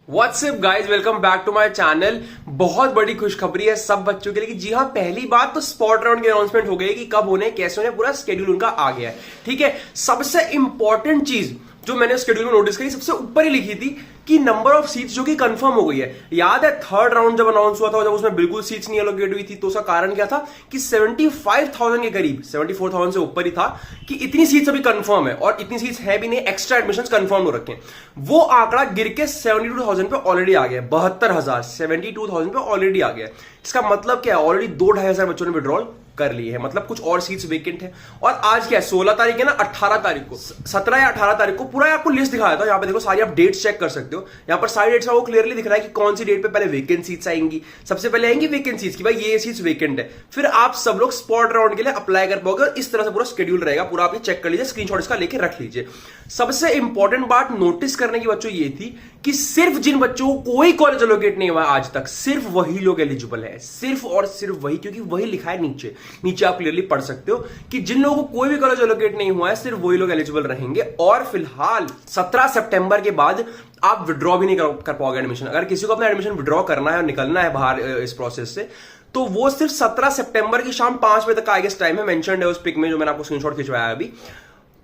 WhatsApp guys, welcome back to my channel. बहुत बड़ी खुशखबरी है सब बच्चों के लिए कि जी हाँ, पहली बात तो स्पॉट राउंड की अनाउंसमेंट हो गई कि कब होने कैसे होने, पूरा स्केड्यूल उनका आ गया है। ठीक है, सबसे इंपॉर्टेंट चीज जो मैंने स्केड्यूल में नोटिस करी, सबसे ऊपर ही लिखी थी कि नंबर ऑफ सीट्स जो कि कंफर्म हो गई है। याद है थर्ड राउंड जब अनाउंस हुआ था, जब उसमें बिल्कुल सीट्स नहीं एलोकेट हुई थी, तो उसका कारण क्या था कि 75,000 के करीब, 74,000 से ऊपर ही था कि इतनी सीट्स अभी कंफर्म है और इतनी सीट्स है भी नहीं, एक्स्ट्रा एडमिशंस कंफर्म हो रखे हैं। वो आंकड़ा गिर के 72,000 पे ऑलरेडी आ गया, 72,000, 72,000 पे ऑलरेडी आ गया। इसका मतलब क्या है, ऑलरेडी 2-2,500 बच्चों ने विड्रॉल कर ली है, मतलब कुछ और सीट्स वेकेंट है। और आज क्या है, 16 तारीख है ना, 18 तारीख को, 17 या 18 तारीख को पूरा आपको लिस्ट दिखाया था। यहाँ पे देखो, सारी आप डेट्स चेक कर सकते हो। यहाँ पर सारी डेट्स में वो क्लियरली दिख रहा है कि कौन सी डेट पे पहले वेकेंट सीट्स आएंगी। सबसे पहले आएंगी वेकेंट सीट्स की, भाई ये सीट्स वेकेंट है, फिर आप सब लोग स्पॉट राउंड के लिए अप्लाई कर पाओगे। इस तरह से पूरा शेड्यूल रहेगा, पूरा आप ये चेक कर लीजिए, स्क्रीनशॉट इसका लेके रख लीजिए। सबसे इंपॉर्टेंट बात नोटिस करने की बच्चों ये थी कि सिर्फ जिन बच्चों को कोई कॉलेज एलोकेट नहीं हुआ आज तक, सिर्फ वही लोग एलिजिबल है, सिर्फ और सिर्फ वही, क्योंकि वही लिखा है नीचे। नीचे आप क्लियरली पढ़ सकते हो कि जिन लोगों को कोई भी कॉलेज एलोकेट नहीं हुआ है, सिर्फ वही लोग एलिजिबल रहेंगे। और फिलहाल 17 सितंबर के बाद आप विड्रॉ भी नहीं कर पाओगे एडमिशन। अगर किसी को अपना एडमिशन विड्रॉ करना है और निकलना है बाहर इस प्रोसेस से, तो वो सिर्फ 17 सितंबर की शाम 5 बजे तक का टाइम है, मेंशन्ड है उस पिक में जो मैंने आपको स्क्रीनशॉट खिंचवाया अभी।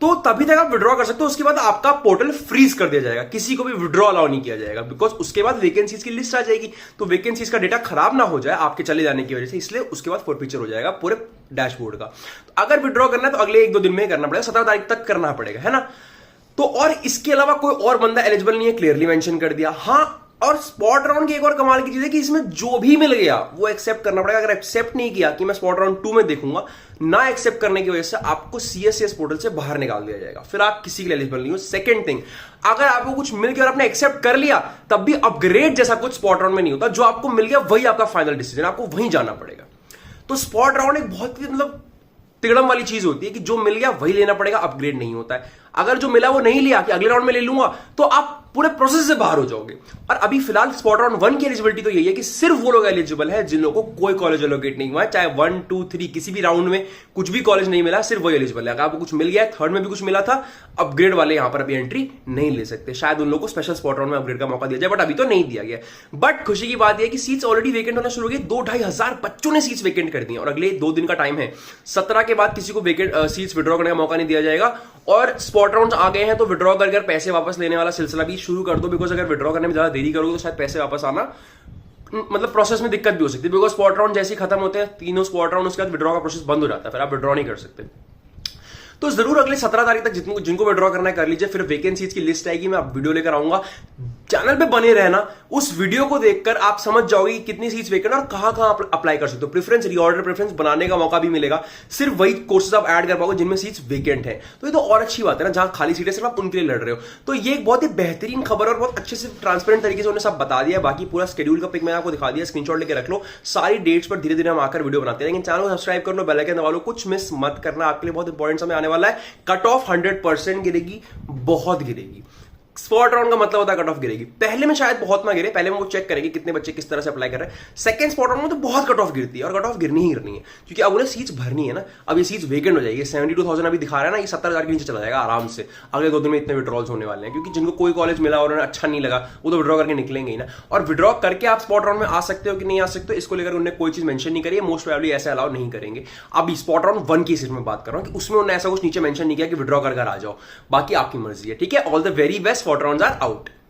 तो तभी तक आप विड्रॉ कर सकते हो। उसके बाद आपका पोर्टल फ्रीज कर दिया जाएगा, किसी को भी विड्रॉ अलाउ नहीं किया जाएगा, बिकॉज उसके बाद वैकेंसीज की लिस्ट आ जाएगी। तो वैकेंसीज का डेटा खराब ना हो जाए आपके चले जाने की वजह से, इसलिए उसके बाद फोरफीचर हो जाएगा पूरे डैशबोर्ड का। तो अगर विड्रॉ करना है तो अगले 1-2 दिन में करना पड़ेगा, 17 तारीख तक करना पड़ेगा, है ना। तो और इसके अलावा कोई और बंदा एलिजिबल नहीं है, क्लियरली मेंशन कर दिया। हाँ, और स्पॉट राउंड की एक और कमाल की चीज है कि इसमें जो भी मिल गया वो एक्सेप्ट करना पड़ेगा। अगर एक्सेप्ट नहीं किया कि मैं स्पॉट राउंड 2 में देखूंगा, ना एक्सेप्ट करने की वजह से आपको सीएससीएस पोर्टल से बाहर निकाल दिया जाएगा, फिर आप किसी के लिए एलिजिबल नहीं हो। सेकंड थिंग, अगर आपको कुछ मिल गया और आपने एक्सेप्ट कर लिया, तब भी अपग्रेड जैसा कुछ स्पॉट राउंड में नहीं होता। जो आपको मिल गया वही आपका फाइनल डिसीजन, आपको वहीं जाना पड़ेगा। तो स्पॉट राउंड एक बहुत ही मतलब तिगड़म वाली चीज होती है कि जो मिल गया वही लेना पड़ेगा, अपग्रेड नहीं होता है। अगर जो मिला वो नहीं लिया कि अगले राउंड में ले लूंगा, तो आप पूरे प्रोसेस से बाहर हो जाओगे। और अभी फिलहाल स्पॉट राउंड 1 की एलिजिबिलिटी तो यही है कि सिर्फ वो लोग एलिजिबल है जिन लोगों को कोई कॉलेज एलोकेट नहीं हुआ है, चाहे 1, 2, 3 किसी भी राउंड में कुछ भी कॉलेज नहीं मिला, सिर्फ वही एलिजिबल है। अगर आपको कुछ मिल गया है, थर्ड में भी कुछ मिला था, अपग्रेड वाले यहां पर अभी एंट्री नहीं ले सकते। शायद उन लोगों को स्पेशल स्पॉट राउंड में अपग्रेड का मौका दिया जाए, बट अभी तो नहीं दिया गया। बट खुशी की बात यह है कि सीट्स ऑलरेडी वेकेंट होना शुरू हो गई। 2-2,500 बच्चों ने सीट्स वेकेंट कर दी और अगले 2 दिन का टाइम है। 17 के बाद किसी को वेकेंट सीट्स विड्रॉ करने का मौका नहीं दिया जाएगा। और स्पॉट राउंड आ गए हैं तो विड्रॉ कर पैसे वापस लेने वाला सिलसिला भी शुरू कर दो, बिकॉज अगर विड्रॉ करने में ज्यादा देरी करोगे तो शायद पैसे वापस आना मतलब प्रोसेस में दिक्कत भी हो सकती है। बिकॉज स्पॉट राउंड जैसे ही खत्म होते हैं, तीनों स्पॉट राउंड, उसके बाद विड्रॉ का प्रोसेस बंद हो जाता है, फिर आप विड्रॉ नहीं कर सकते। तो जरूर अगले 17 तारीख तक जिनको विड्रॉ करना है कर लीजिए। फिर वैकेंसीज की लिस्ट आएगी, मैं आप वीडियो लेकर आऊंगा, चैनल पे बने रहना। उस वीडियो को देखकर आप समझ जाओगे कि कितनी सीट्स वेकेंट और कहां आप अप्लाई कर सकते हो। प्रेफरेंस, रीऑर्डर प्रेफरेंस बनाने का मौका भी मिलेगा। सिर्फ वही कोर्सेज आप ऐड कर पाओगे जिनमें सीट्स वेकेंट है। तो ये तो और अच्छी बात है ना, जहां खाली सीटें सिर्फ आप उनके लिए लड़ रहे हो। तो ये एक बहुत ही बेहतरीन खबर और बहुत अच्छे से ट्रांसपेरेंट तरीके से उन्हें सब बता दिया। बाकी पूरा शेड्यूल का पिक मैंने आपको दिखा दिया, स्क्रीनशॉट लेके रख लो। सारी डेट्स पर धीरे धीरे हम आकर वीडियो बनाते हैं। लेकिन चैनल को सब्सक्राइब कर लो, बेल आइकन दबा लो, कुछ मिस मत करना। आपके लिए बहुत इंपॉर्टेंट समय आने वाला है। कट ऑफ 100% गिरेगी, बहुत गिरेगी। स्पॉट राउंड का मतलब होता है कट ऑफ गिरेगी। पहले में शायद बहुत ना गिरे, पहले में वो चेक करेंगे कितने बच्चे किस तरह से अप्लाई कर रहे हैं। सेकंड स्पॉट राउंड में तो बहुत कट ऑफ गिरती है, और कट ऑफ गिरनी ही गिरनी है, क्योंकि अब उन्हें सीट्स भरनी है ना। अब ये सीट्स वेकेंट हो जाएगी। 72,000 अभी दिखा रहा है ना, ये 70,000 के नीचे चला जाएगा आराम से। अगले 2 दिन में इतने विड्रॉल्स होने वाले हैं, क्योंकि जिनको कोई कॉलेज मिला और उन्हें अच्छा नहीं लगा, वो तो विड्रॉ करके निकलेंगे ही ना। और विड्रॉ करके आप स्पॉट राउंड में आ सकते हो कि नहीं आ सकते हो, इसको लेकर उन्होंने कोई चीज मेंशन नहीं करी है। मोस्ट प्रोबेबली ऐसे अलाउ नहीं करेंगे। अब स्पॉट राउंड 1 की सीट में बात कर रहा हूं कि उसमें उन्होंने ऐसा कुछ नीचे मेंशन नहीं किया कि विड्रॉ कर आ जाओ। बाकी आपकी मर्जी है, ठीक है। All the very best, spot rounds are out.